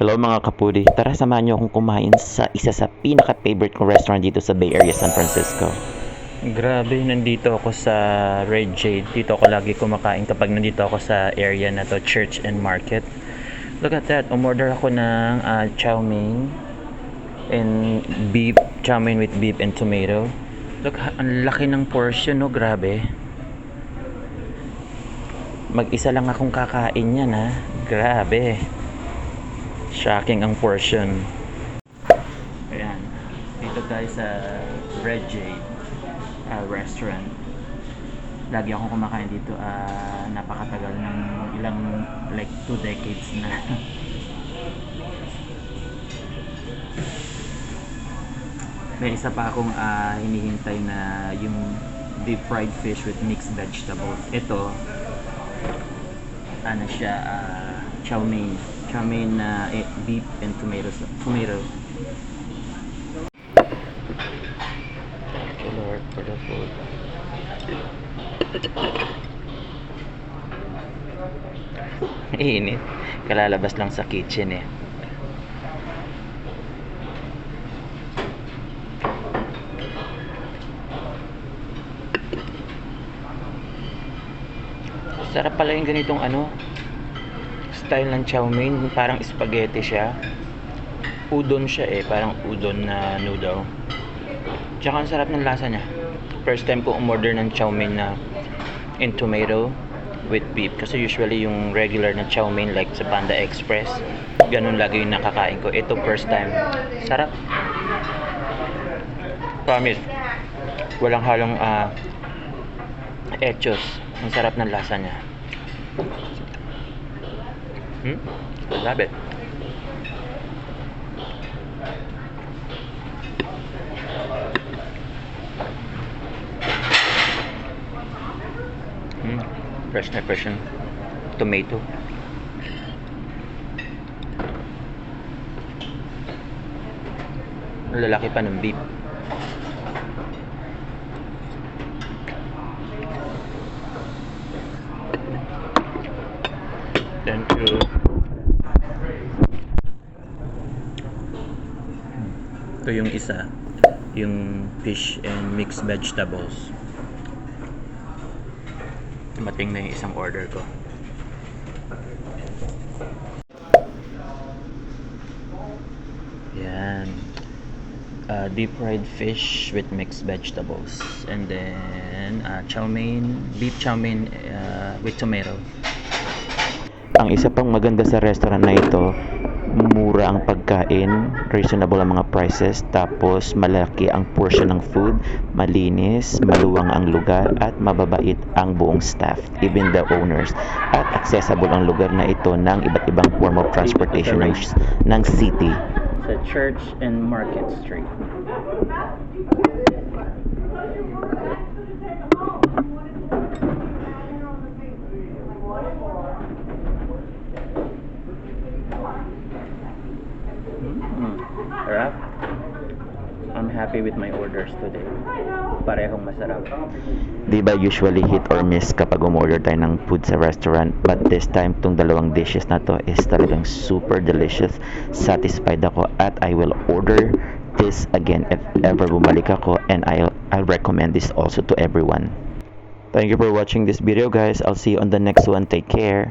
Hello mga kapudi, tara samahan niyo akong kumain sa isa sa pinaka-favorite kong restaurant dito sa Bay Area, San Francisco. Grabe, nandito ako sa Red Jade. Dito ako lagi kumakain kapag nandito ako sa area na to, Church and Market. Look at that, umorder ako ng chow mein and beef, chow mein with beef and tomato. Look, ang laki ng portion, no? Grabe. Mag-isa lang akong kakain yan, ha? Grabe. Shocking ang portion. Ayan. Dito tayo sa Red Jade restaurant. Lagi akong kumakain dito. Napakatagal ng ilang, like 2 decades na. May isa pa akong hinihintay na yung deep fried fish with mixed vegetables. Ito, ano siya, chow mein na beef and tomato. Thank you Lord for the food. Init, kalalabas lang sa kitchen eh. Sarap pala yung ganitong style ng chow mein, parang spaghetti siya. Udon siya eh, parang udon na noodle. Tsaka ang sarap ng lasa niya. First time ko umorder ng chow mein na in tomato with beef. Kasi usually yung regular na chow mein like sa Panda Express, ganun lagi yung nakakain ko. Ito first time. Sarap. Promise. Walang halong etchos. Ang sarap ng lasa niya. Love it. Fresh na fresh yung tomato. Lalaki pa ng beef. Thank you. Ito yung isa, yung fish and mixed vegetables. Dumating na yung isang order ko. Yan. Deep fried fish with mixed vegetables. And then chow mein, beef chow mein with tomato. Ang isa pang maganda sa restaurant na ito, mura ang pagkain, reasonable ang mga prices, tapos malaki ang portion ng food, malinis, maluwang ang lugar, at mababait ang buong staff, even the owners. At accessible ang lugar na ito ng iba't ibang form of transportation ng city. Sa Church and Market Street. Sarap. I'm happy with my orders today. Parehong masarap. Di ba usually hit or miss kapag umorder tayo ng food sa restaurant, but this time tong dalawang dishes na to is talagang super delicious. Satisfied ako at I will order this again if ever bumalik ako, and I'll recommend this also to everyone. Thank you for watching this video guys. I'll see you on the next one. Take care.